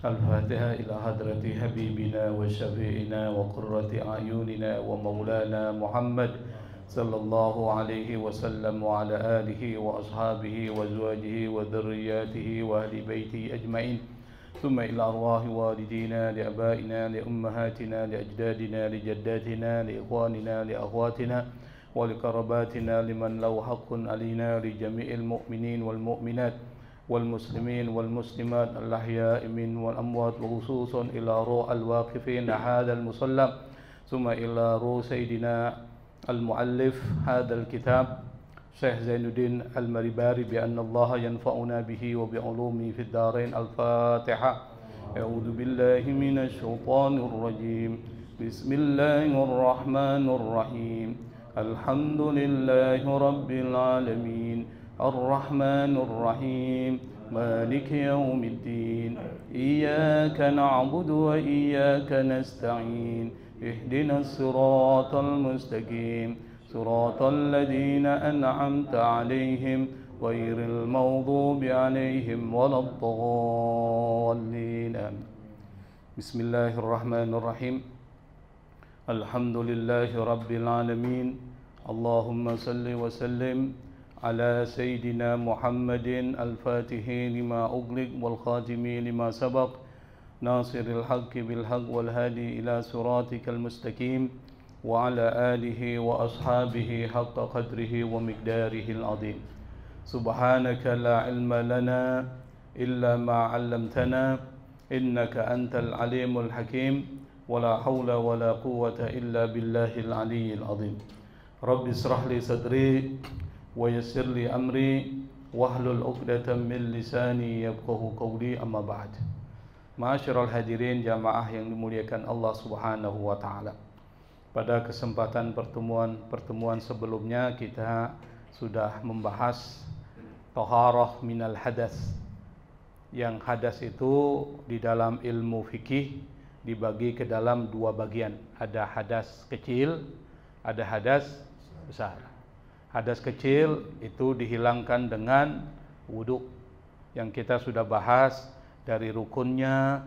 الفاتحة إلى حضرة حبيبنا وشفيعنا وقرة أعيننا ومولانا محمد صلى الله عليه وسلم وعلى آله وأصحابه وأزواجه وذرياته وأهل بيته أجمعين ثم إلى أرواح والدينا لآبائنا لأمهاتنا لأجدادنا لجداتنا لإخواننا لأخواتنا ولقرباتنا لمن له حق علينا لجميع المؤمنين والمؤمنات والمسلمين والمسلمات الأحياء من والأموات وخصوصا إلى روح الواقفين هذا المصلى ثم إلى روح سيدنا المؤلف هذا الكتاب شيخ زين الدين المريباري بأن الله ينفعنا به وبعلومه في الدارين. الفاتحة. أعوذ بالله من الشيطان الرجيم. بسم الله الرحمن الرحيم. الحمد لله رب العالمين الرحمن الرحيم مالك يوم الدين إياك نعبد وإياك نستعين اهدنا الصراط المستقيم صراط الذين أنعمت عليهم غير المغضوب عليهم ولا الضالين. بسم الله الرحمن الرحيم. الحمد لله رب العالمين. اللهم صل وسلم على سيدنا محمد الفاتح لما أغلق والخاتم لما سبق ناصر الحق بالحق والهادي إلى صراطك المستقيم وعلى آله وأصحابه حق قدره ومقداره العظيم. سبحانك لا علم لنا إلا ما علمتنا إنك أنت العليم الحكيم ولا حول ولا قوة إلا بالله العلي العظيم. رب اشرح لي صدري ويسر لي أمري واحلل عقدة من لساني يفقهوا قولي. أما بعد. Ma'asyiral hadirin jamaah yang dimuliakan Allah Subhanahu wa taala. Pada kesempatan pertemuan sebelumnya kita sudah membahas taharah minal hadas. Yang hadas itu di dalam ilmu fikih dibagi ke dalam dua bagian. Ada hadas kecil, ada hadas besar. Hadas kecil itu dihilangkan dengan wudu yang kita sudah bahas dari rukunnya,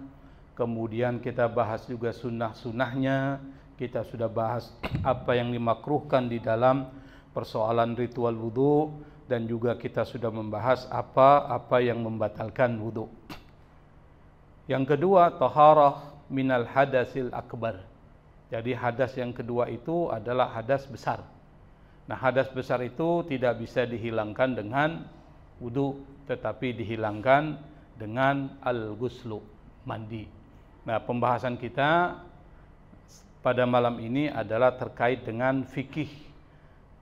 kemudian kita bahas juga sunnah-sunnahnya, kita sudah bahas apa yang dimakruhkan di dalam persoalan ritual wudu, dan juga kita sudah membahas apa yang membatalkan wudu. Yang kedua, taharah minal hadasil akbar. Jadi hadas yang kedua itu adalah hadas besar. Nah, hadas besar itu tidak bisa dihilangkan dengan wudu, tetapi dihilangkan dengan al-ghuslu, mandi. Nah, pembahasan kita pada malam ini adalah terkait dengan fikih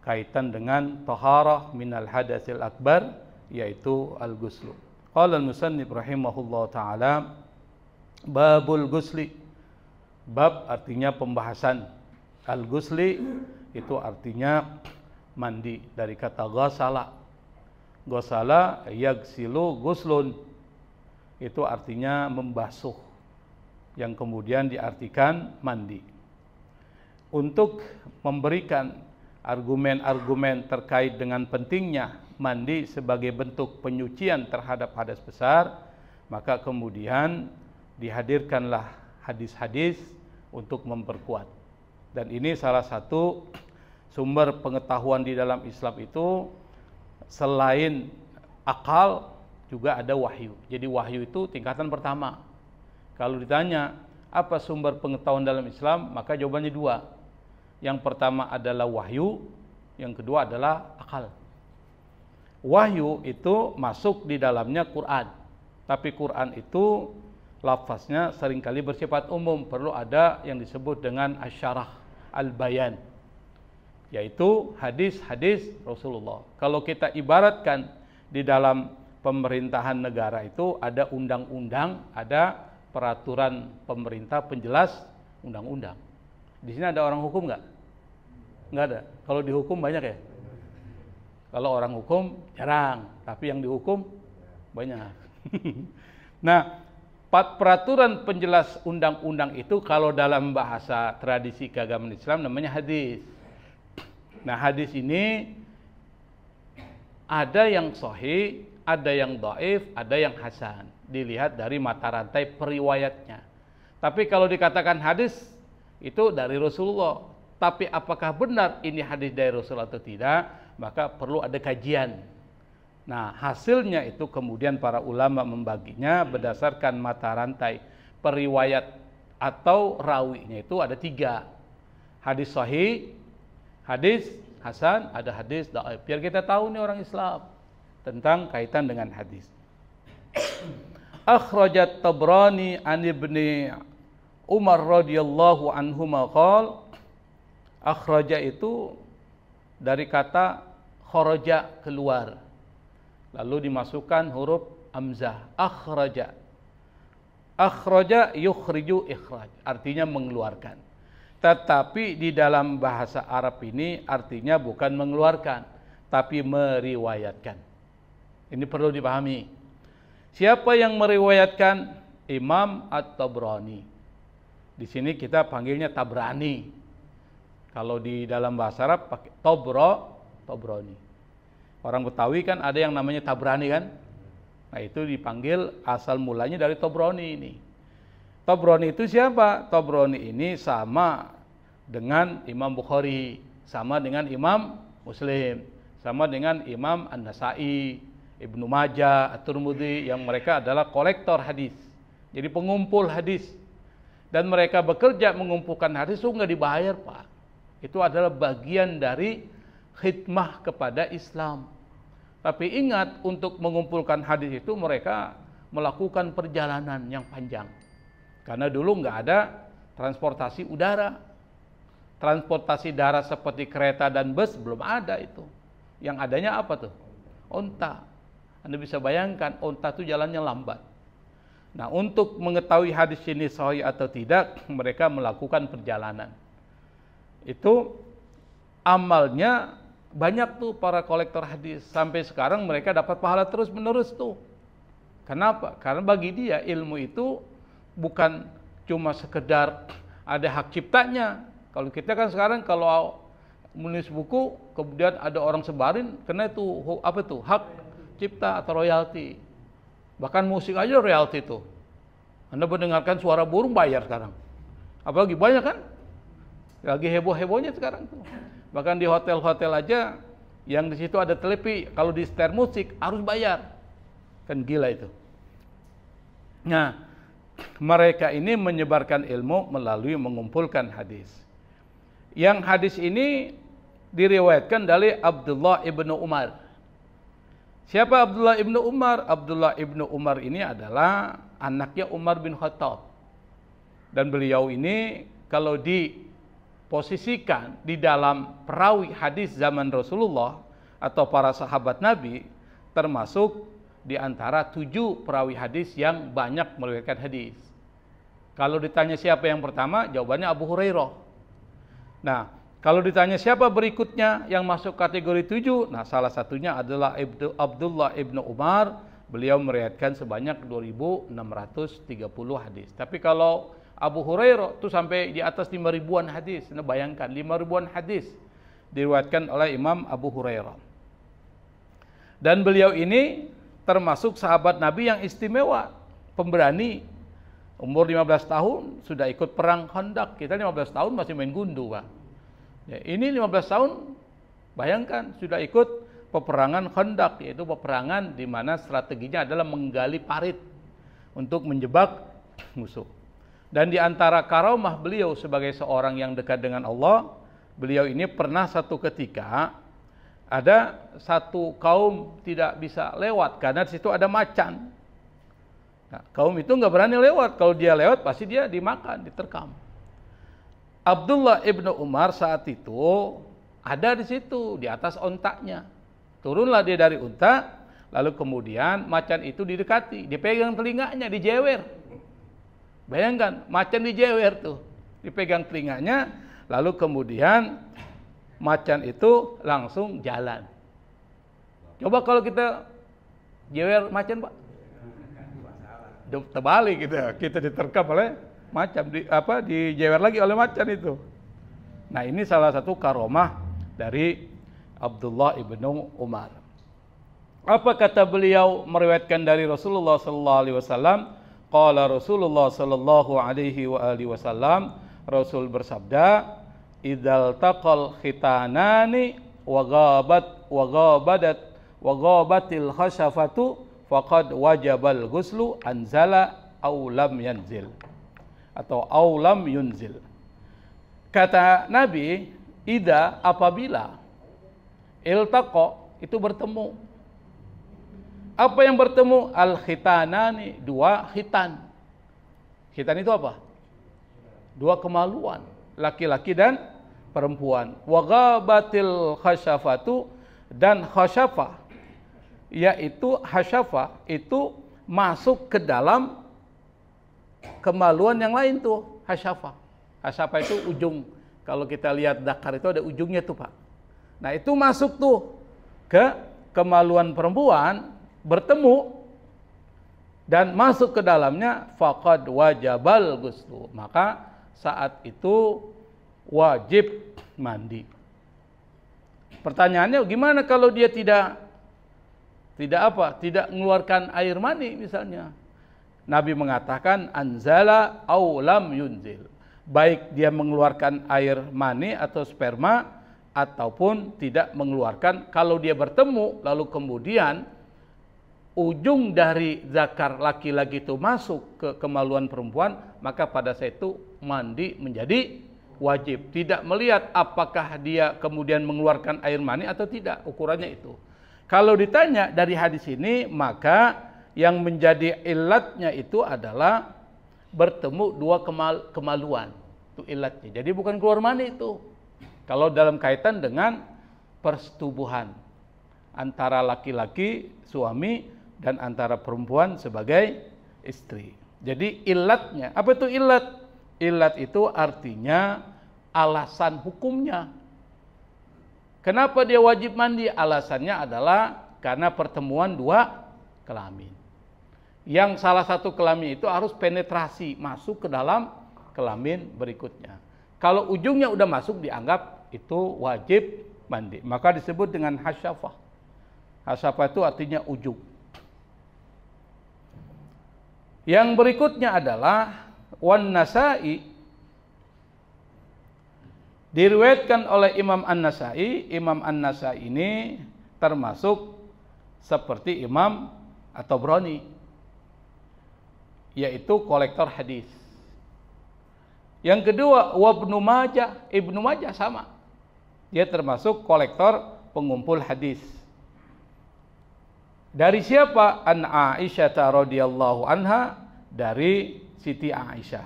kaitan dengan taharah minal hadasil akbar, yaitu al-ghuslu. Qala al-musannif rahimahullah taala, babul ghusli. Bab artinya pembahasan. Al-ghusli itu artinya mandi, dari kata ghasala. Ghasala yagsilu ghuslun, itu artinya membasuh, yang kemudian diartikan mandi. Untuk memberikan argumen-argumen terkait dengan pentingnya mandi sebagai bentuk penyucian terhadap hadas besar, maka kemudian dihadirkanlah hadis-hadis untuk memperkuat. Dan ini salah satu sumber pengetahuan di dalam Islam itu, selain akal juga ada wahyu. Jadi wahyu itu tingkatan pertama. Kalau ditanya apa sumber pengetahuan dalam Islam, maka jawabannya dua. Yang pertama adalah wahyu, yang kedua adalah akal. Wahyu itu masuk di dalamnya Quran, tapi Quran itu lafaznya seringkali bersifat umum, perlu ada yang disebut dengan asyarah, al-bayan, yaitu hadis-hadis Rasulullah. Kalau kita ibaratkan di dalam pemerintahan negara itu ada undang-undang, ada peraturan pemerintah penjelas undang-undang. Di sini ada orang hukum nggak? Nggak ada. Kalau dihukum banyak ya? Kalau orang hukum jarang, tapi yang dihukum banyak. Nah, peraturan penjelas undang-undang itu kalau dalam bahasa tradisi keagamaan Islam namanya hadis. Nah, hadis ini ada yang sahih, ada yang dhaif, ada yang hasan. Dilihat dari mata rantai periwayatnya. Tapi kalau dikatakan hadis, itu dari Rasulullah. Tapi apakah benar ini hadis dari Rasulullah atau tidak, maka perlu ada kajian. Nah, hasilnya itu kemudian para ulama membaginya berdasarkan mata rantai periwayat atau rawinya itu ada 3. Hadis sahih, hadis hasan, ada hadis dhaif. Biar kita tahu nih orang Islam tentang kaitan dengan hadis. Akhrajat Tabrani an Ibni Umar radhiyallahu anhuma qala, akhraja itu dari kata kharaja, keluar, lalu dimasukkan huruf hamzah. Akhraja, akhraja yukhriju ikhraj, artinya mengeluarkan. Tetapi di dalam bahasa Arab ini artinya bukan mengeluarkan, tapi meriwayatkan. Ini perlu dipahami. Siapa yang meriwayatkan? Imam At-Tabrani. Di sini kita panggilnya Tabrani. Kalau di dalam bahasa Arab pakai Tabrani. Orang Betawi kan ada yang namanya Tabrani kan? Nah, itu dipanggil asal mulanya dari Tabrani ini. Tabrani itu siapa? Tabrani ini sama dengan Imam Bukhari, sama dengan Imam Muslim, sama dengan Imam An-Nasai, Ibnu Majah, At-Tirmidzi, yang mereka adalah kolektor hadis. Jadi pengumpul hadis. Dan mereka bekerja mengumpulkan hadis itu nggak dibayar, Pak. Itu adalah bagian dari khidmah kepada Islam. Tapi ingat, untuk mengumpulkan hadis itu mereka melakukan perjalanan yang panjang. Karena dulu nggak ada transportasi udara. Transportasi darat seperti kereta dan bus belum ada itu. Yang adanya apa tuh? Onta. Anda bisa bayangkan, onta itu jalannya lambat. Nah, untuk mengetahui hadis ini sahih atau tidak, mereka melakukan perjalanan. Itu amalnya banyak tuh para kolektor hadis. Sampai sekarang mereka dapat pahala terus-menerus tuh. Kenapa? Karena bagi dia ilmu itu bukan cuma sekedar ada hak ciptanya. Kalau kita kan sekarang kalau menulis buku, kemudian ada orang sebarin, kena itu apa tuh? Hak cipta atau royalti. Bahkan musik aja royalti itu. Anda mendengarkan suara burung bayar sekarang. Apalagi banyak kan? Lagi heboh-hebohnya sekarang tuh. Bahkan di hotel-hotel aja yang di situ ada telepi, kalau di setel musik harus bayar. Kan gila itu. Nah, mereka ini menyebarkan ilmu melalui mengumpulkan hadis. Yang hadis ini diriwayatkan dari Abdullah ibnu Umar. Siapa Abdullah ibnu Umar? Abdullah ibnu Umar ini adalah anaknya Umar bin Khattab. Dan beliau ini kalau diposisikan di dalam perawi hadis zaman Rasulullah atau para sahabat Nabi, termasuk di antara 7 perawi hadis yang banyak meriwayatkan hadis. Kalau ditanya siapa yang pertama, jawabannya Abu Hurairah. Nah, kalau ditanya siapa berikutnya yang masuk kategori 7, nah salah satunya adalah Abdullah ibnu Umar. Beliau meriwayatkan sebanyak 2.630 hadis. Tapi kalau Abu Hurairah itu sampai di atas 5.000-an hadis. Nah, bayangkan 5.000-an hadis diriwayatkan oleh Imam Abu Hurairah. Dan beliau ini termasuk sahabat Nabi yang istimewa, pemberani. Umur 15 tahun sudah ikut perang Khandaq. Kita 15 tahun masih main gundu, Pak. Ya, ini 15 tahun, bayangkan sudah ikut peperangan Khandaq, yaitu peperangan di mana strateginya adalah menggali parit untuk menjebak musuh. Dan di antara karamah beliau sebagai seorang yang dekat dengan Allah, beliau ini pernah satu ketika ada satu kaum tidak bisa lewat karena di situ ada macan. Nah, kaum itu nggak berani lewat. Kalau dia lewat pasti dia dimakan, diterkam. Abdullah ibnu Umar saat itu ada di situ di atas ontaknya. Turunlah dia dari unta, lalu kemudian macan itu didekati, dipegang telinganya, dijewer. Bayangkan, macan dijewer tuh, dipegang telinganya, lalu kemudian macan itu langsung jalan. Coba kalau kita jewer macan, Pak, terbalik gitu, kita diterkam oleh macan, dijewer lagi oleh macan itu. Nah, ini salah satu karomah dari Abdullah ibnu Umar. Apa kata beliau meriwayatkan dari Rasulullah sallallahu alaihi wasallam? Qala Rasulullah sallallahu alaihi wasallam, Rasul bersabda, "Idzal taqal khitanani wa ghabatil khashafatu faqad wajabal ghuslu anzala aw lam yanzil." Atau aw lam yunzil. Kata Nabi, idza apabila iltaqa itu bertemu. Apa yang bertemu? Al-khitanani, dua khitan. Khitan itu apa? Dua kemaluan, laki-laki dan perempuan. Wa ghabatil khasyafatu, dan khasyafah, yaitu hasyafah itu masuk ke dalam kemaluan yang lain tuh, hasyafah. Hasyafah itu ujung. Kalau kita lihat dakar itu ada ujungnya tuh, Pak. Nah, itu masuk tuh ke kemaluan perempuan, bertemu dan masuk ke dalamnya, faqad wajabal ghuslu, maka saat itu wajib mandi. Pertanyaannya, gimana kalau dia tidak mengeluarkan air mani misalnya? Nabi mengatakan anzala aw lam yunzil, baik dia mengeluarkan air mani atau sperma ataupun tidak mengeluarkan. Kalau dia bertemu lalu kemudian ujung dari zakar laki-laki itu masuk ke kemaluan perempuan, maka pada saat itu mandi menjadi wajib. Tidak melihat apakah dia kemudian mengeluarkan air mani atau tidak, ukurannya itu. Kalau ditanya dari hadis ini, maka yang menjadi ilatnya itu adalah bertemu dua kemaluan. Itu ilatnya. Jadi bukan keluar mani itu. Kalau dalam kaitan dengan persetubuhan antara laki-laki suami dan antara perempuan sebagai istri. Jadi ilatnya, apa itu ilat? Ilat itu artinya alasan hukumnya. Kenapa dia wajib mandi? Alasannya adalah karena pertemuan dua kelamin. Yang salah satu kelamin itu harus penetrasi, masuk ke dalam kelamin berikutnya. Kalau ujungnya udah masuk, dianggap itu wajib mandi. Maka disebut dengan hasyafah. Hasyafah itu artinya ujung. Yang berikutnya adalah wan Nasa'i, diriwayatkan oleh Imam An-Nasa'i. Imam An-Nasa'i ini termasuk seperti Imam At-Tabrani, yaitu kolektor hadis. Yang kedua, Ibnu Majah sama. Dia termasuk kolektor pengumpul hadis. Dari siapa? An Aisyah radhiyallahu anha, dari Siti Aisyah.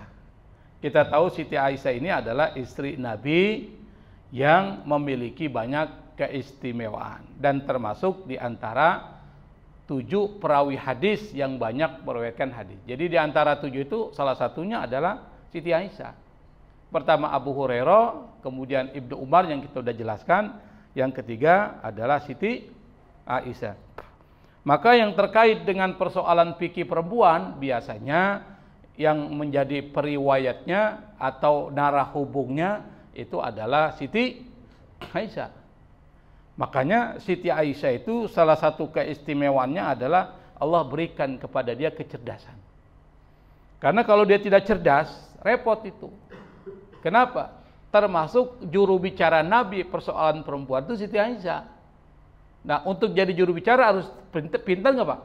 Kita tahu Siti Aisyah ini adalah istri Nabi yang memiliki banyak keistimewaan dan termasuk di antara 7 perawi hadis yang banyak meriwayatkan hadis. Jadi di antara 7 itu salah satunya adalah Siti Aisyah. Pertama Abu Hurairah, kemudian Ibnu Umar yang kita sudah jelaskan, yang ketiga adalah Siti Aisyah. Maka yang terkait dengan persoalan fikih perempuan, biasanya yang menjadi periwayatnya atau narah hubungnya itu adalah Siti Aisyah. Makanya Siti Aisyah itu salah satu keistimewaannya adalah Allah berikan kepada dia kecerdasan. Karena kalau dia tidak cerdas, repot itu. Kenapa? Termasuk juru bicara Nabi persoalan perempuan itu Siti Aisyah. Nah, untuk jadi juru bicara harus pintar nggak, Pak?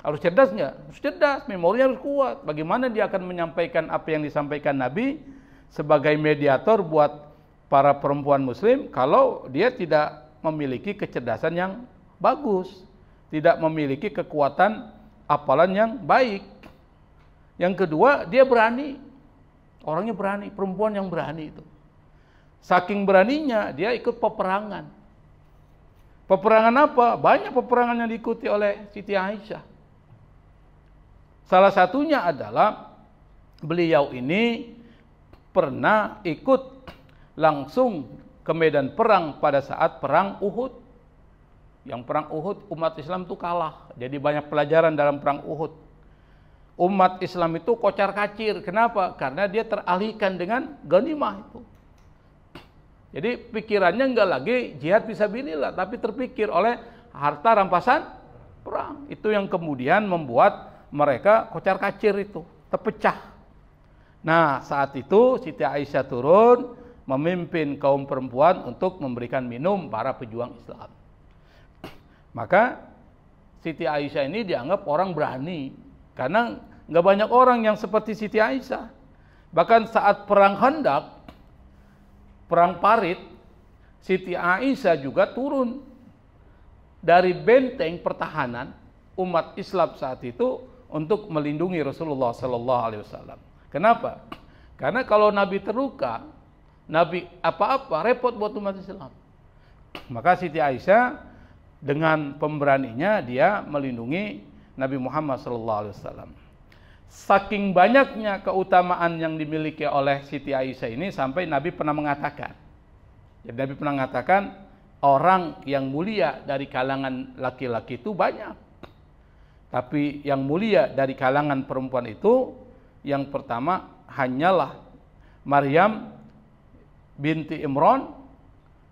Harus cerdas nggak? Harus cerdas, memorinya harus kuat. Bagaimana dia akan menyampaikan apa yang disampaikan Nabi sebagai mediator buat para perempuan muslim kalau dia tidak memiliki kecerdasan yang bagus, tidak memiliki kekuatan hafalan yang baik. Yang kedua, dia berani. Orangnya berani, perempuan yang berani itu. Saking beraninya, dia ikut peperangan. Peperangan apa? Banyak peperangan yang diikuti oleh Siti Aisyah. Salah satunya adalah beliau ini pernah ikut langsung ke medan perang pada saat perang Uhud. Yang perang Uhud umat Islam itu kalah. Jadi banyak pelajaran dalam perang Uhud. Umat Islam itu kocar-kacir. Kenapa? Karena dia teralihkan dengan ghanimah itu. Jadi pikirannya enggak lagi jihad fisabilillah, tapi terpikir oleh harta rampasan perang. Itu yang kemudian membuat mereka kocar-kacir itu, terpecah. Nah, saat itu Siti Aisyah turun memimpin kaum perempuan untuk memberikan minum para pejuang Islam. Maka Siti Aisyah ini dianggap orang berani, karena nggak banyak orang yang seperti Siti Aisyah. Bahkan saat perang Khandaq, perang Parit, Siti Aisyah juga turun dari benteng pertahanan umat Islam saat itu untuk melindungi Rasulullah Sallallahu Alaihi Wasallam. Kenapa? Karena kalau Nabi terluka, Nabi apa-apa repot buat umat Islam. Maka Siti Aisyah dengan pemberaninya dia melindungi Nabi Muhammad Sallallahu Alaihi Wasallam. Saking banyaknya keutamaan yang dimiliki oleh Siti Aisyah ini sampai Nabi pernah mengatakan. Jadi Nabi pernah mengatakan orang yang mulia dari kalangan laki-laki itu banyak. Tapi yang mulia dari kalangan perempuan itu yang pertama hanyalah Maryam binti Imran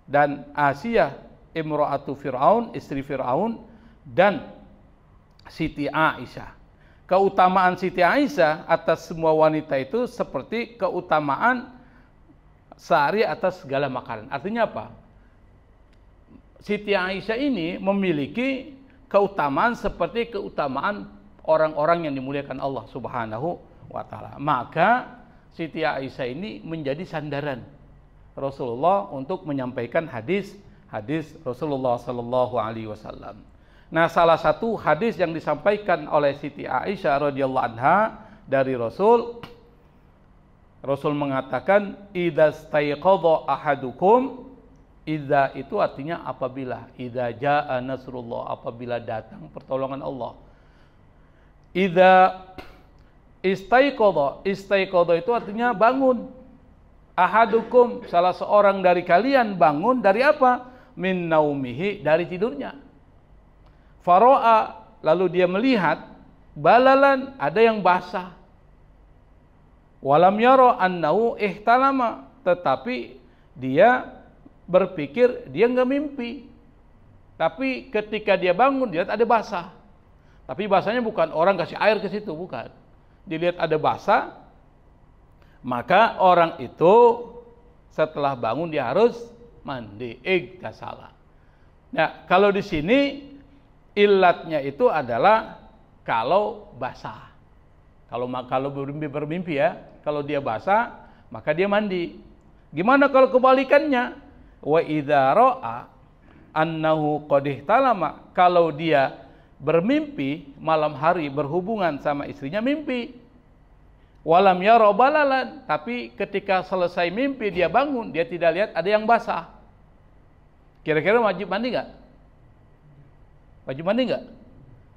dan Asiyah imra'atu Fir'aun, istri Fir'aun, dan Siti Aisyah. Keutamaan Siti Aisyah atas semua wanita itu seperti keutamaan sehari atas segala makanan. Artinya apa? Siti Aisyah ini memiliki keutamaan seperti keutamaan orang-orang yang dimuliakan Allah Subhanahu wa Ta'ala. Maka Siti Aisyah ini menjadi sandaran Rasulullah untuk menyampaikan hadis Rasulullah Sallallahu Alaihi Wasallam. Nah, salah satu hadis yang disampaikan oleh Siti Aisyah radhiyallahu anha dari Rasul mengatakan, idza staiqadha ahadukum, idza itu artinya apabila, idza jaa nasrullah, apabila datang pertolongan Allah. Idza istaiqadha itu artinya bangun. Ahadukum, salah seorang dari kalian bangun dari apa? Min naumihi, dari tidurnya. Faro'a, lalu dia melihat balalan, ada yang basah. Walam yara annahu ihtalama, tetapi dia berpikir dia nggak mimpi. Tapi ketika dia bangun, dia lihat ada basah. Tapi basahnya bukan orang kasih air ke situ, bukan. Dilihat ada basah, maka orang itu setelah bangun dia harus mandi, igtasala. Nah, kalau di sini ilatnya itu adalah kalau basah. Kalau bermimpi ya, kalau dia basah maka dia mandi. Gimana kalau kebalikannya? Wa idza ra'a annahu qad ihtalama, kalau dia bermimpi malam hari berhubungan sama istrinya mimpi. Walam yara balalan, tapi ketika selesai mimpi dia bangun, dia tidak lihat ada yang basah. Kira-kira wajib mandi enggak? Wajib mandi enggak?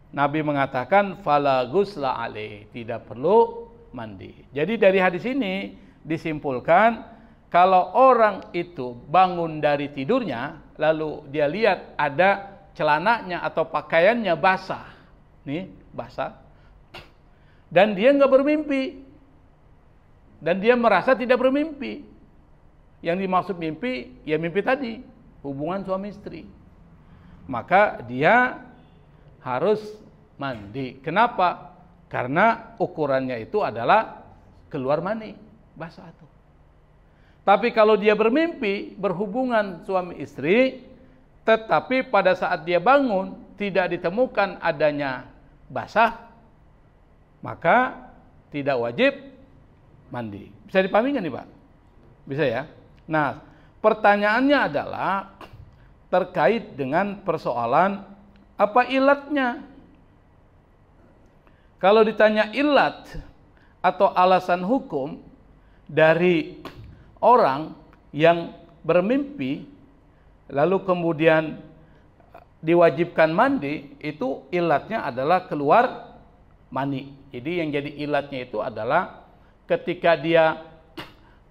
Nabi mengatakan fala ghusla alaih, tidak perlu mandi. Jadi dari hadis ini disimpulkan kalau orang itu bangun dari tidurnya lalu dia lihat ada celananya atau pakaiannya basah. Nih, basah. Dan dia enggak bermimpi. Dan dia merasa tidak bermimpi. Yang dimaksud mimpi, ya mimpi tadi, hubungan suami istri. Maka dia harus mandi. Kenapa? Karena ukurannya itu adalah keluar mani, basah itu. Tapi kalau dia bermimpi, berhubungan suami istri, tetapi pada saat dia bangun tidak ditemukan adanya basah, maka tidak wajib mandi. Bisa dipahami kan nih Pak? Bisa ya? Nah, pertanyaannya adalah terkait dengan persoalan apa ilatnya? Kalau ditanya ilat atau alasan hukum dari orang yang bermimpi lalu kemudian diwajibkan mandi, itu ilatnya adalah keluar mani. Jadi yang jadi ilatnya itu adalah ketika dia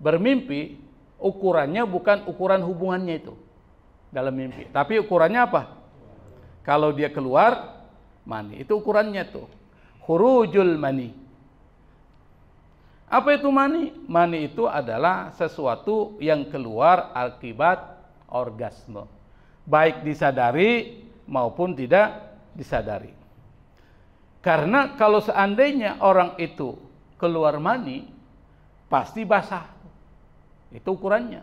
bermimpi, ukurannya bukan ukuran hubungannya itu dalam mimpi, tapi ukurannya apa? Kalau dia keluar mani, itu ukurannya tuh khurujul mani. Apa itu mani? Mani itu adalah sesuatu yang keluar akibat orgasme, baik disadari maupun tidak disadari. Karena kalau seandainya orang itu keluar mani, pasti basah. Itu ukurannya.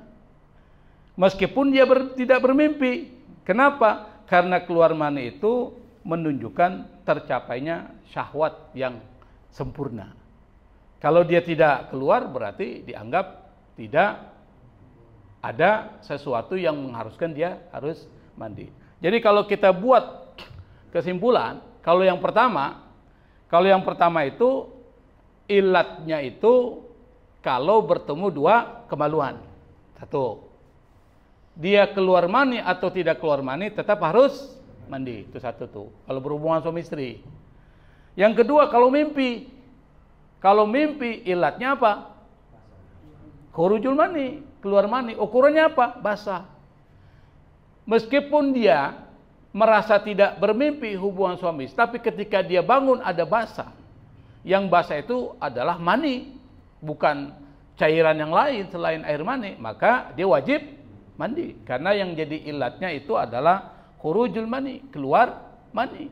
Meskipun dia tidak bermimpi. Kenapa? Karena keluar mani itu menunjukkan tercapainya syahwat yang sempurna. Kalau dia tidak keluar, berarti dianggap tidak ada sesuatu yang mengharuskan dia harus mandi. Jadi kalau kita buat kesimpulan, kalau yang pertama itu ilatnya itu kalau bertemu dua kemaluan. Satu, dia keluar mani atau tidak keluar mani tetap harus mandi. Itu satu tuh. Kalau berhubungan suami istri. Yang kedua, kalau mimpi. Kalau mimpi ilatnya apa? Khurujul mani, keluar mani. Ukurannya apa? Basah. Meskipun dia merasa tidak bermimpi hubungan suami, tapi ketika dia bangun ada basah. Yang basah itu adalah mani, bukan cairan yang lain selain air mani, maka dia wajib mandi. Karena yang jadi ilatnya itu adalah khurujul mani, keluar mani.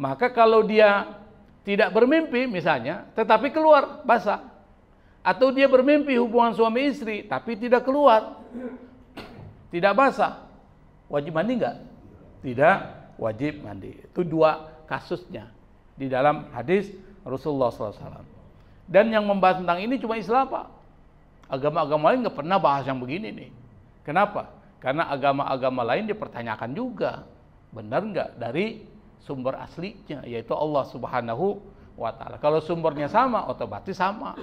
Maka kalau dia tidak bermimpi misalnya, tetapi keluar basah, atau dia bermimpi hubungan suami istri tapi tidak keluar, tidak basah, wajib mandi enggak? Tidak wajib mandi. Itu dua kasusnya di dalam hadis Rasulullah SAW. Dan yang membahas tentang ini cuma Islam, Pak. Agama-agama lain nggak pernah bahas yang begini nih. Kenapa? Karena agama-agama lain dipertanyakan juga, benar nggak dari sumber aslinya, yaitu Allah Subhanahu wa Ta'ala. Kalau sumbernya sama, otomatis sama.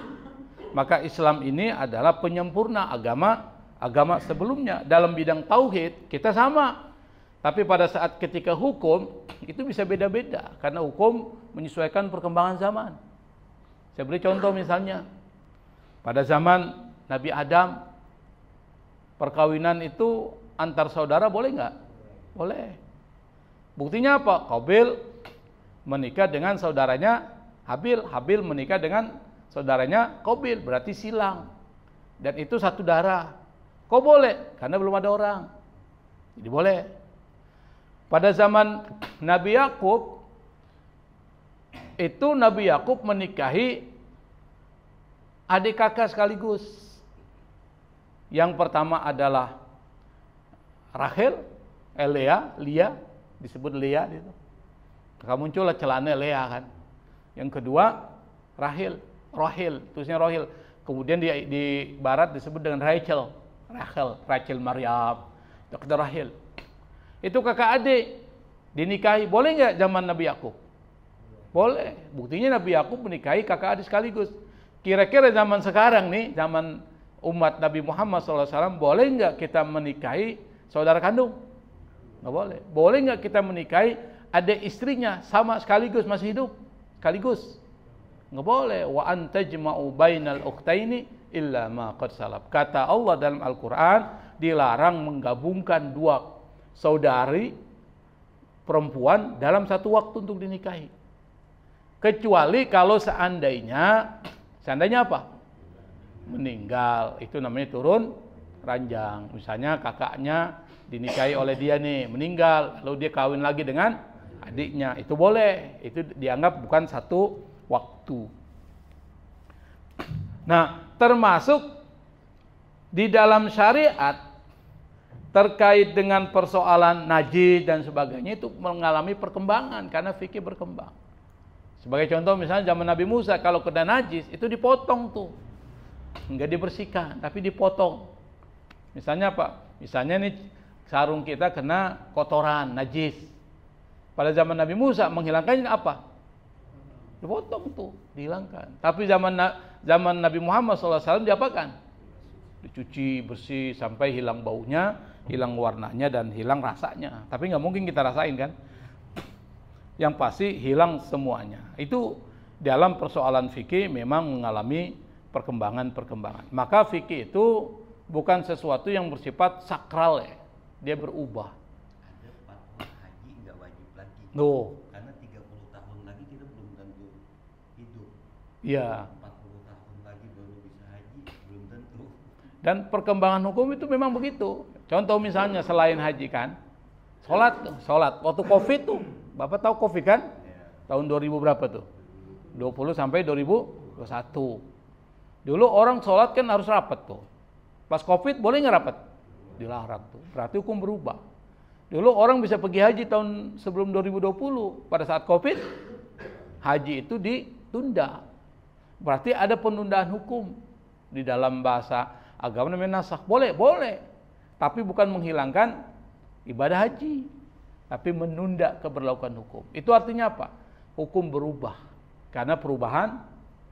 Maka Islam ini adalah penyempurna agama sebelumnya. Dalam bidang tauhid kita sama. Tapi pada saat ketika hukum itu bisa beda-beda karena hukum menyesuaikan perkembangan zaman. Saya beri contoh misalnya pada zaman Nabi Adam, perkawinan itu antar saudara boleh nggak? Boleh. Buktinya apa? Qabil menikah dengan saudaranya Habil, Habil menikah dengan saudaranya Qabil, berarti silang. Dan itu satu darah. Kok boleh? Karena belum ada orang. Jadi boleh. Pada zaman Nabi Yakub, itu Nabi Yakub menikahi adik kakak sekaligus. Yang pertama adalah Rachel, Lia, disebut Lea itu. Maka muncullah celana Lea kan. Yang kedua Rahel, tulisnya Rohil. Kemudian di barat disebut dengan Rachel Maryam, Dr. Rahel. Itu kakak adik dinikahi. Boleh nggak zaman Nabi Yakub? Boleh. Buktinya Nabi Yakub menikahi kakak adik sekaligus. Kira-kira zaman sekarang nih, zaman umat Nabi Muhammad SAW, boleh nggak kita menikahi saudara kandung? Nggak boleh. Boleh nggak kita menikahi adik istrinya sama sekaligus masih hidup? Sekaligus. Nggak boleh. Wa antajma'u bainal ukhtaini illa ma qad salaf. Kata Allah dalam Al-Quran, dilarang menggabungkan dua saudari perempuan dalam satu waktu untuk dinikahi. Kecuali kalau seandainya apa? Meninggal, itu namanya turun ranjang. Misalnya kakaknya dinikahi oleh dia nih, meninggal, lalu dia kawin lagi dengan adiknya, itu boleh. Itu dianggap bukan satu waktu. Nah, termasuk di dalam syariat terkait dengan persoalan najis dan sebagainya itu mengalami perkembangan karena fikih berkembang. Sebagai contoh misalnya zaman Nabi Musa, kalau kena najis itu dipotong tuh. Enggak dibersihkan, tapi dipotong. Misalnya apa? Misalnya nih sarung kita kena kotoran, najis. Pada zaman Nabi Musa menghilangkannya apa? Dipotong tuh, dihilangkan. Tapi zaman Nabi Muhammad SAW diapakan? Dicuci bersih sampai hilang baunya, hilang warnanya dan hilang rasanya. Tapi nggak mungkin kita rasain kan? Yang pasti hilang semuanya. Itu dalam persoalan fikih memang mengalami perkembangan-perkembangan. Maka fikih itu bukan sesuatu yang bersifat sakral ya. Dia berubah. Ada fatwa haji nggak wajib lagi. Karena 30 tahun lagi kita belum tentu hidup. Iya. 40 tahun lagi baru bisa haji, belum tentu. Dan perkembangan hukum itu memang begitu. Contoh misalnya selain haji kan, sholat. Waktu COVID tuh, Bapak tahu COVID kan? Tahun 2000 berapa tuh? 20 sampai 2021. Dulu orang sholat kan harus rapat tuh. Pas Covid boleh nggak rapat? Dilarang tuh. Berarti hukum berubah. Dulu orang bisa pergi haji tahun sebelum 2020. Pada saat Covid, haji itu ditunda. Berarti ada penundaan hukum. Di dalam bahasa agama namanya nasakh. Boleh. Tapi bukan menghilangkan ibadah haji. Tapi menunda keberlakuan hukum. Itu artinya apa? Hukum berubah. Karena perubahan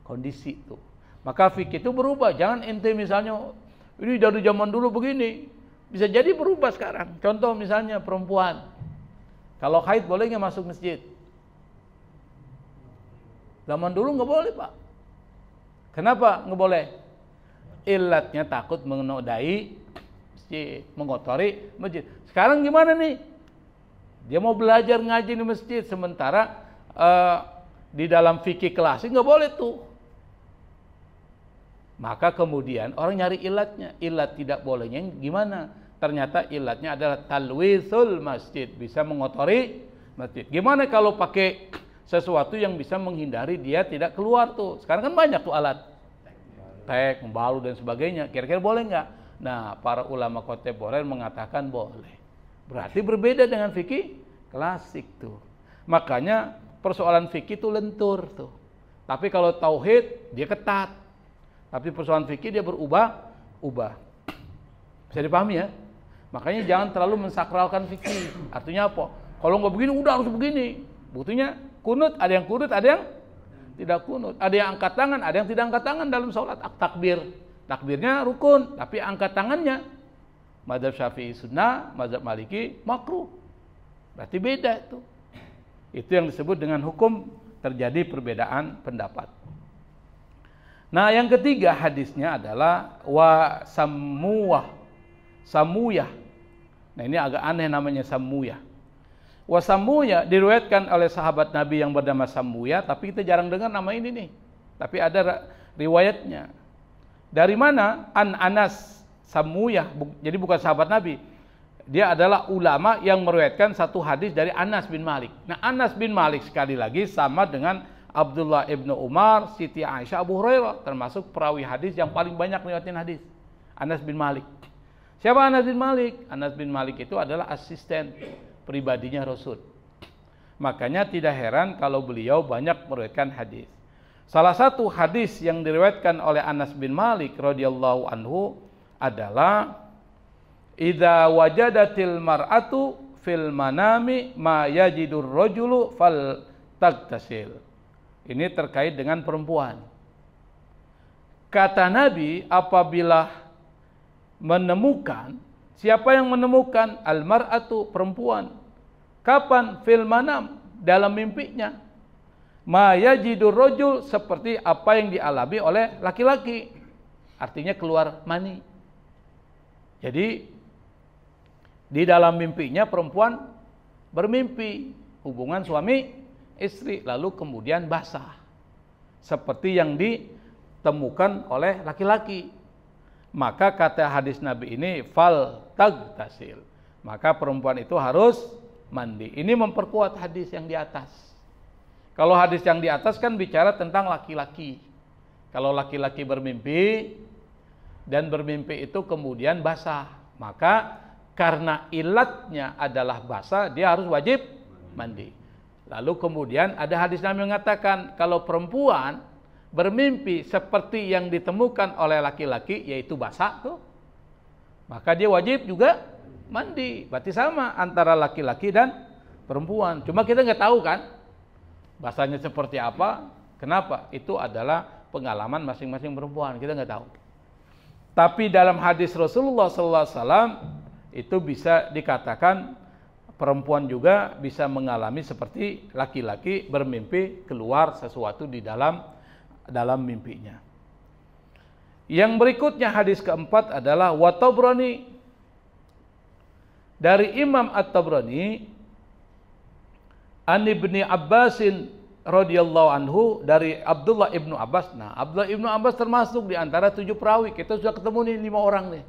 kondisi itu. Maka fikih itu berubah. Jangan ente misalnya, ini dari zaman dulu begini. Bisa jadi berubah sekarang. Contoh misalnya perempuan. Kalau haid boleh nggak masuk masjid? Zaman dulu nggak boleh, Pak. Kenapa nggak boleh? Ilatnya takut menodai masjid, mengotori masjid. Sekarang gimana nih? Dia mau belajar ngaji di masjid, sementara di dalam fikih klasik nggak boleh tuh. Maka kemudian orang nyari ilatnya. Ilat tidak bolehnya gimana? Ternyata ilatnya adalah talwisul masjid, bisa mengotori masjid. Gimana kalau pakai sesuatu yang bisa menghindari dia tidak keluar tuh? Sekarang kan banyak tuh alat, tek, membalut dan sebagainya. Kira-kira boleh nggak? Nah, para ulama kontemporer mengatakan boleh. Berarti berbeda dengan fikih klasik tuh. Makanya persoalan fikih itu lentur tuh. Tapi kalau tauhid dia ketat. Tapi persoalan fikih dia berubah-ubah. Bisa dipahami ya? Makanya jangan terlalu mensakralkan fikih. Artinya apa? Kalau nggak begini udah harus begini. Buktinya kunut, ada yang kunut, ada yang tidak kunut. Ada yang angkat tangan, ada yang tidak angkat tangan dalam sholat. Takbir. Takbirnya rukun, tapi angkat tangannya. Mazhab Syafi'i sunnah, mazhab Maliki makruh. Berarti beda itu. Itu yang disebut dengan hukum terjadi perbedaan pendapat. Nah, yang ketiga hadisnya adalah samuyah. Nah, ini agak aneh namanya samuyah. Samuyah diriwayatkan oleh sahabat Nabi yang bernama Samuyah, tapi kita jarang dengar nama ini nih. Tapi ada riwayatnya. Dari mana? Anas Samuyah. Jadi bukan sahabat Nabi. Dia adalah ulama yang meriwayatkan satu hadis dari Anas bin Malik. Nah, Anas bin Malik sekali lagi sama dengan Abdullah ibnu Umar, Siti Aisyah, Abu Hurairah, termasuk perawi hadis yang paling banyak riwayatin hadis. Anas bin Malik. Siapa Anas bin Malik? Anas bin Malik itu adalah asisten pribadinya Rasul. Makanya tidak heran kalau beliau banyak meriwayatkan hadis. Salah satu hadis yang diriwayatkan oleh Anas bin Malik radhiyallahu anhu adalah idza wajadatil mar'atu fil manami ma yajidur rajulu fal tagtasil. Ini terkait dengan perempuan. Kata Nabi, apabila menemukan, siapa yang menemukan? Al-mar'atu, perempuan. Kapan? Fil manam, dalam mimpinya. Ma yajidur rajul, seperti apa yang dialami oleh laki-laki. Artinya keluar mani. Jadi di dalam mimpinya perempuan bermimpi hubungan suami istri, lalu kemudian basah seperti yang ditemukan oleh laki-laki. Maka kata hadis Nabi ini fal tagtasil, maka perempuan itu harus mandi. Ini memperkuat hadis yang di atas. Kalau hadis yang di atas kan bicara tentang laki-laki. Kalau laki-laki bermimpi dan bermimpi itu kemudian basah, maka karena ilatnya adalah basah, dia harus wajib mandi. Lalu kemudian ada hadis Nabi mengatakan kalau perempuan bermimpi seperti yang ditemukan oleh laki-laki, yaitu basah tuh, maka dia wajib juga mandi. Berarti sama antara laki-laki dan perempuan. Cuma kita nggak tahu kan basahnya seperti apa. Kenapa? Itu adalah pengalaman masing-masing perempuan. Kita nggak tahu. Tapi dalam hadis Rasulullah SAW itu bisa dikatakan perempuan juga bisa mengalami seperti laki-laki bermimpi keluar sesuatu di dalam mimpinya. Yang berikutnya hadis keempat adalah wa Tabrani. Dari Imam At-Tabrani an Ibni Abbasin radhiyallahu anhu, dari Abdullah ibnu Abbas. Nah, Abdullah ibnu Abbas termasuk di antara 7 perawi. Kita sudah ketemu nih 5 orang nih.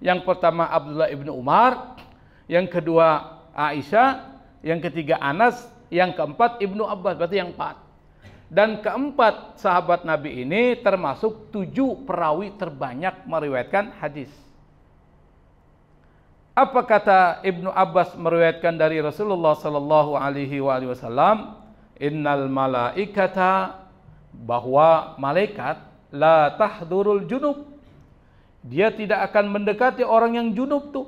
Yang pertama Abdullah ibnu Umar, yang kedua Aisyah, yang ketiga Anas, yang keempat Ibnu Abbas, berarti yang 4. Dan keempat sahabat Nabi ini termasuk 7 perawi terbanyak meriwayatkan hadis. Apa kata Ibnu Abbas meriwayatkan dari Rasulullah sallallahu alaihi wasallam? Innal malaikata, bahwa malaikat la tahdurul junub, dia tidak akan mendekati orang yang junub tuh.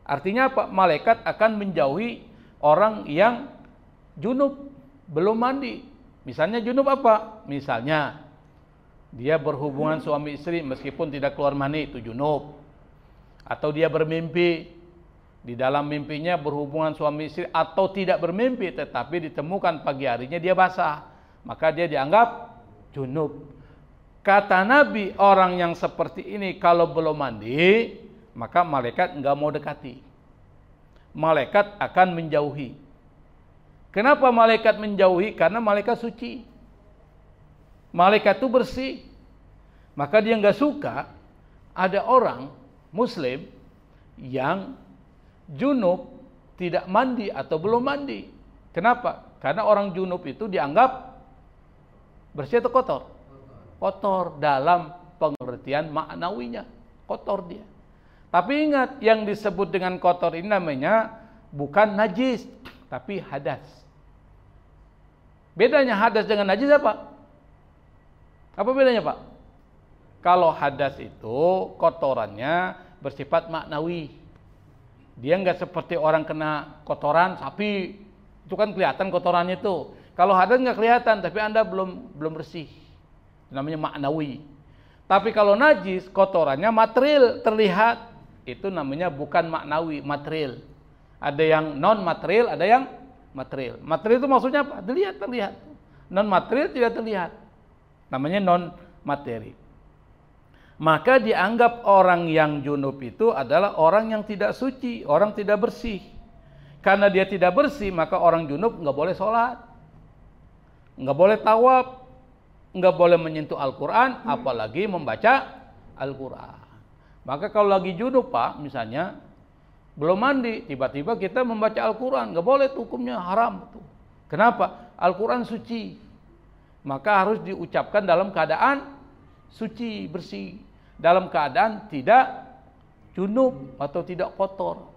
Artinya apa? Malaikat akan menjauhi orang yang junub, belum mandi. Misalnya junub apa? Misalnya dia berhubungan suami istri meskipun tidak keluar mani, itu junub. Atau dia bermimpi, di dalam mimpinya berhubungan suami istri, atau tidak bermimpi tetapi ditemukan pagi harinya dia basah, maka dia dianggap junub. Kata Nabi, orang yang seperti ini kalau belum mandi, maka malaikat enggak mau dekati. Malaikat akan menjauhi. Kenapa malaikat menjauhi? Karena malaikat suci. Malaikat itu bersih. Maka dia enggak suka ada orang muslim yang junub tidak mandi atau belum mandi. Kenapa? Karena orang junub itu dianggap bersih atau kotor? Kotor dalam pengertian maknawinya. Kotor dia. Tapi ingat, yang disebut dengan kotor ini namanya bukan najis, tapi hadas. Bedanya hadas dengan najis apa? Apa bedanya, Pak? Kalau hadas itu kotorannya bersifat maknawi. Dia nggak seperti orang kena kotoran sapi, itu kan kelihatan kotorannya itu. Kalau hadas nggak kelihatan, tapi Anda belum bersih. Namanya maknawi. Tapi kalau najis, kotorannya material, terlihat. Itu namanya bukan maknawi, material. Ada yang non material, ada yang material. Material itu maksudnya apa? Terlihat. Non material tidak terlihat. Namanya non materi. Maka dianggap orang yang junub itu adalah orang yang tidak suci, orang tidak bersih. Karena dia tidak bersih, maka orang junub nggak boleh sholat, nggak boleh tawaf, nggak boleh menyentuh Al-Quran, apalagi membaca Al-Quran. Maka kalau lagi junub, Pak, misalnya belum mandi, tiba-tiba kita membaca Al-Quran, nggak boleh, hukumnya haram tuh. Kenapa? Al-Quran suci, maka harus diucapkan dalam keadaan suci, bersih, dalam keadaan tidak junub atau tidak kotor.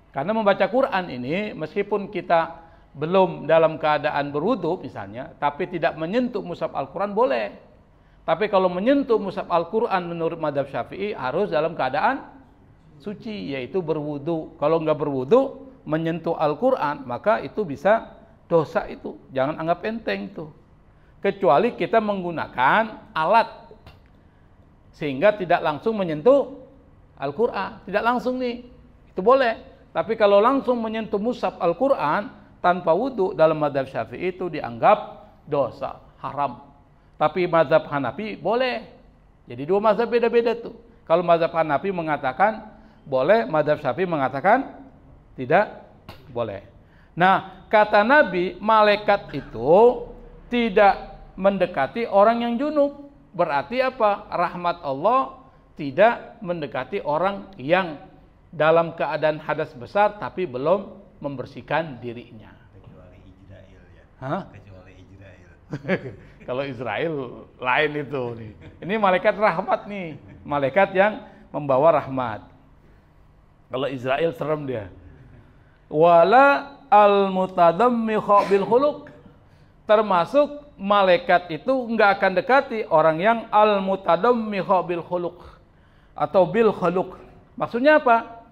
Karena membaca Quran ini, meskipun kita belum dalam keadaan berwudu misalnya, tapi tidak menyentuh mushaf Al-Quran boleh. Tapi kalau menyentuh mushaf Al-Quran menurut mazhab Syafi'i harus dalam keadaan suci, yaitu berwudu. Kalau nggak berwudu menyentuh Al-Quran, maka itu bisa dosa itu. Jangan anggap enteng itu. Kecuali kita menggunakan alat sehingga tidak langsung menyentuh Al-Quran, tidak langsung nih, itu boleh. Tapi kalau langsung menyentuh mushaf Al-Quran tanpa wudu, dalam mazhab Syafi'i itu dianggap dosa, haram. Tapi mazhab Hanafi boleh. Jadi dua mazhab beda-beda tuh. Kalau mazhab Hanafi mengatakan boleh, mazhab Syafi'i mengatakan tidak boleh. Nah, kata Nabi, malaikat itu tidak mendekati orang yang junub. Berarti apa? Rahmat Allah tidak mendekati orang yang dalam keadaan hadas besar tapi belum membersihkan dirinya. Kecuali Israel ya. Hah? Kecuali Israel. Kalau Israel lain itu nih. Ini malaikat rahmat nih, malaikat yang membawa rahmat. Kalau Israel serem dia. Wala al-mutadammihu bil khuluq, termasuk malaikat itu enggak akan dekati orang yang al-mutadammihu bil khuluq atau bil khuluq. Maksudnya apa?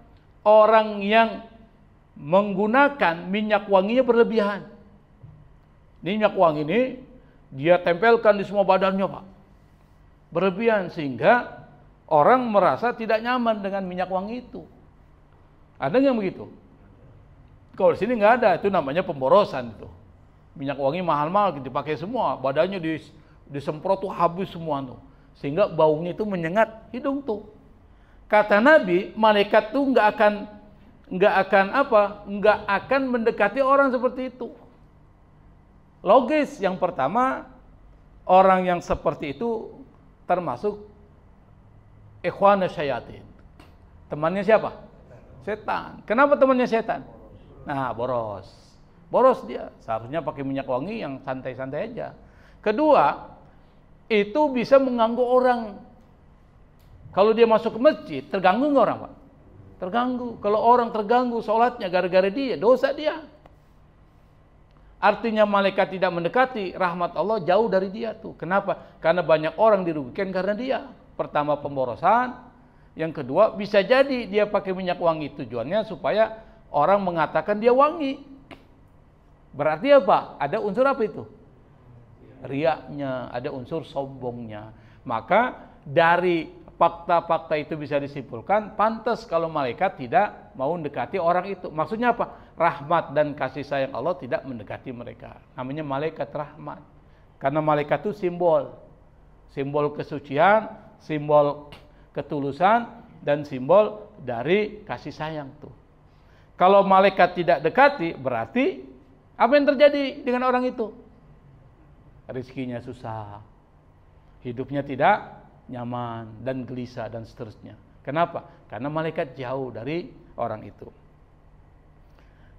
Orang yang menggunakan minyak wanginya berlebihan. Minyak wangi ini dia tempelkan di semua badannya, Pak. Berlebihan sehingga orang merasa tidak nyaman dengan minyak wangi itu. Ada yang begitu? Kalau di sini nggak ada, itu namanya pemborosan itu. Minyak wangi mahal-mahal dipakai semua, badannya disemprot tuh habis semua tuh. Sehingga baunya itu menyengat hidung tuh. Kata Nabi, malaikat tuh nggak akan mendekati orang seperti itu. Logis, yang pertama, orang yang seperti itu termasuk ikhwana syayatin. Temannya siapa? Setan. Kenapa temannya setan? Nah, boros. boros dia. Seharusnya pakai minyak wangi yang santai-santai aja. Kedua, itu bisa mengganggu orang. Kalau dia masuk ke masjid, terganggu nggak orang, Pak? Terganggu. Kalau orang terganggu sholatnya gara-gara dia, dosa dia. Artinya malaikat tidak mendekati, rahmat Allah jauh dari dia tuh. Kenapa? Karena banyak orang dirugikan karena dia. Pertama pemborosan, yang kedua bisa jadi dia pakai minyak wangi tujuannya supaya orang mengatakan dia wangi. Berarti apa? Ada unsur apa itu? Riaknya, ada unsur sombongnya. Maka dari fakta-fakta itu bisa disimpulkan, pantas kalau malaikat tidak mau mendekati orang itu. Maksudnya apa? Rahmat dan kasih sayang Allah tidak mendekati mereka. Namanya malaikat rahmat. Karena malaikat itu simbol. Simbol kesucian, simbol ketulusan, dan simbol dari kasih sayang tuh. Kalau malaikat tidak dekati, berarti apa yang terjadi dengan orang itu? Rezekinya susah, hidupnya tidak nyaman dan gelisah dan seterusnya. Kenapa? Karena malaikat jauh dari orang itu.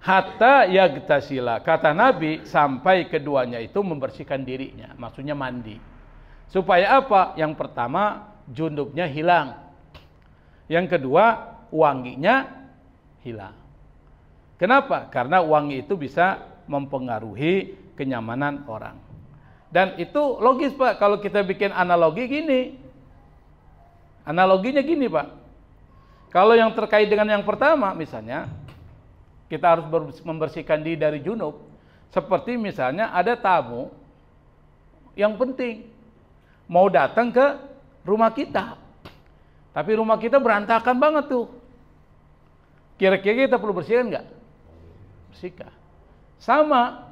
Hatta yagtasila, kata Nabi, sampai keduanya itu membersihkan dirinya, maksudnya mandi. Supaya apa? Yang pertama, junubnya hilang. Yang kedua, wanginya hilang. Kenapa? Karena wangi itu bisa mempengaruhi kenyamanan orang. Dan itu logis, Pak, kalau kita bikin analogi gini. Analoginya gini, Pak. Kalau yang terkait dengan yang pertama, misalnya kita harus membersihkan diri dari junub. Seperti misalnya ada tamu yang penting mau datang ke rumah kita, tapi rumah kita berantakan banget tuh. Kira-kira kita perlu bersihkan nggak? Bersihkan. Sama,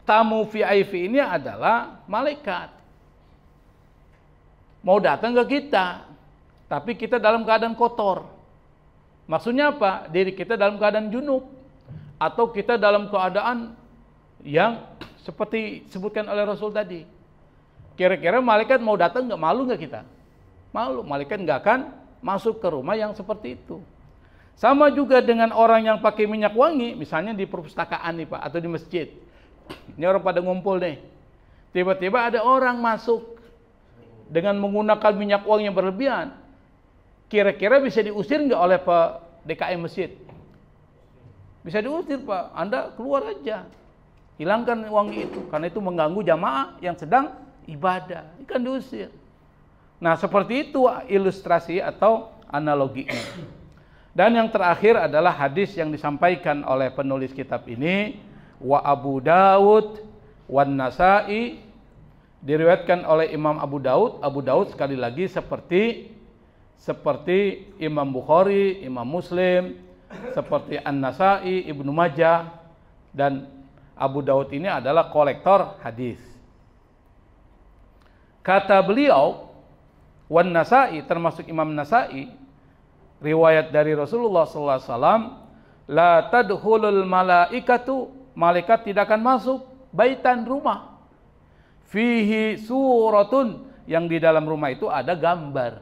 tamu VIP ini adalah malaikat. Mau datang ke kita, tapi kita dalam keadaan kotor. Maksudnya apa? Diri kita dalam keadaan junub, atau kita dalam keadaan yang seperti disebutkan oleh Rasul tadi. Kira-kira malaikat mau datang nggak? Malu nggak kita? Malu. Malaikat nggak akan masuk ke rumah yang seperti itu. Sama juga dengan orang yang pakai minyak wangi, misalnya di perpustakaan nih, Pak, atau di masjid. Ini orang pada ngumpul nih. Tiba-tiba ada orang masuk dengan menggunakan minyak wangi yang berlebihan. Kira-kira bisa diusir nggak oleh Pak DKM masjid? Bisa diusir, Pak. Anda keluar aja. Hilangkan wangi itu. Karena itu mengganggu jamaah yang sedang ibadah. Ikan diusir. Nah, seperti itu ilustrasi atau analoginya. Dan yang terakhir adalah hadis yang disampaikan oleh penulis kitab ini. Wa Abu Dawud wan Nasa'i, diriwayatkan oleh Imam Abu Daud. Abu Daud sekali lagi seperti Imam Bukhari, Imam Muslim, seperti An-Nasa'i, Ibnu Majah, dan Abu Daud ini adalah kolektor hadis. Kata beliau, wan Nasa'i, termasuk Imam Nasa'i, riwayat dari Rasulullah SAW, la tadkhulul malaikatu, malaikat tidak akan masuk baitan rumah, fihi suratun, yang di dalam rumah itu ada gambar.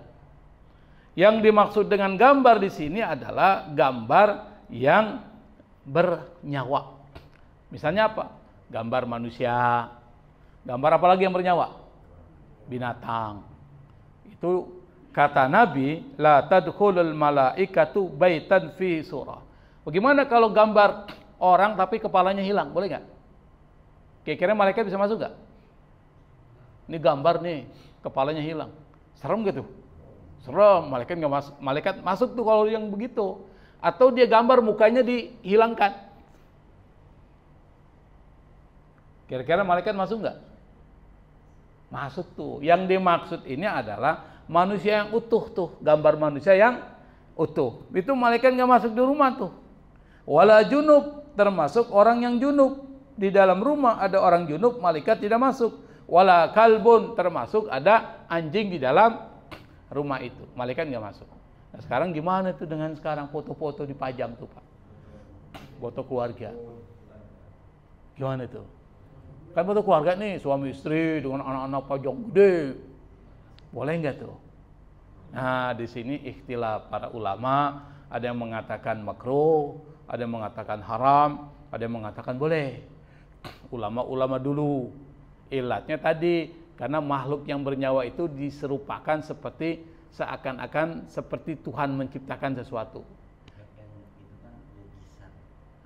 Yang dimaksud dengan gambar di sini adalah gambar yang bernyawa. Misalnya apa? Gambar manusia. Gambar apa lagi yang bernyawa? Binatang. Itu kata Nabi, la tadkhulul malaikatu baitan fi surah. Bagaimana kalau gambar orang tapi kepalanya hilang? Boleh nggak? Kira-kira malaikat bisa masuk nggak? Ini gambar nih, kepalanya hilang. Serem gitu? Serem, malaikat nggak masuk. Malaikat masuk tuh kalau yang begitu. Atau dia gambar mukanya dihilangkan. Kira-kira malaikat masuk nggak? Masuk tuh. Yang dimaksud ini adalah manusia yang utuh tuh, gambar manusia yang utuh. Itu malaikat nggak masuk di rumah tuh. Wala junub, termasuk orang yang junub. Di dalam rumah ada orang junub, malaikat tidak masuk. Wala kalbun, termasuk ada anjing di dalam rumah itu, malaikat nggak masuk. Nah, sekarang gimana tuh dengan sekarang foto-foto dipajang tuh, Pak? Foto keluarga. Gimana tuh? Kan foto keluarga nih, suami istri dengan anak-anak pajang gede. Boleh nggak tuh? Nah, di sini ikhtilaf para ulama, ada yang mengatakan makruh, ada yang mengatakan haram. Ada yang mengatakan boleh. Ulama-ulama dulu. Ilatnya tadi karena makhluk yang bernyawa itu diserupakan seperti seakan-akan seperti Tuhan menciptakan sesuatu. Yang itu kan lukisan.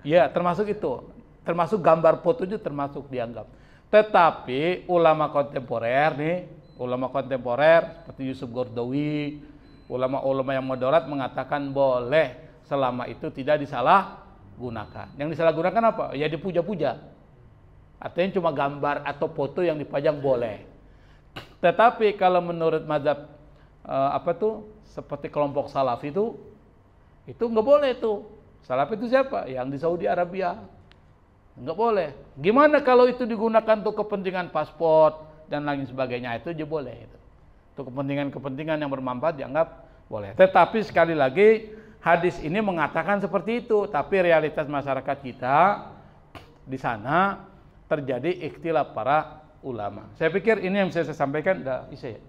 Ya, termasuk itu. Termasuk gambar foto itu termasuk dianggap. Tetapi ulama kontemporer seperti Yusuf Qaradawi, ulama-ulama yang moderat mengatakan boleh selama itu tidak disalahgunakan. Yang disalahgunakan apa? Ya dipuja-puja. Artinya cuma gambar atau foto yang dipajang boleh. Tetapi kalau menurut mazhab seperti kelompok salaf itu nggak boleh tuh. Salaf itu siapa? Yang di Saudi Arabia. Nggak boleh. Gimana kalau itu digunakan untuk kepentingan paspor dan lain sebagainya, itu aja boleh. Untuk kepentingan-kepentingan yang bermanfaat dianggap boleh. Tetapi sekali lagi hadis ini mengatakan seperti itu, tapi realitas masyarakat kita di sana terjadi ikhtilaf para ulama. Saya pikir ini yang saya sampaikan. Udah Isa ya?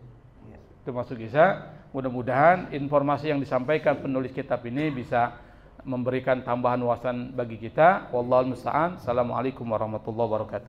Itu masuk Isa. Mudah-mudahan informasi yang disampaikan penulis kitab ini bisa memberikan tambahan wawasan bagi kita. Wallahul musta'an. Assalamualaikum warahmatullahi wabarakatuh.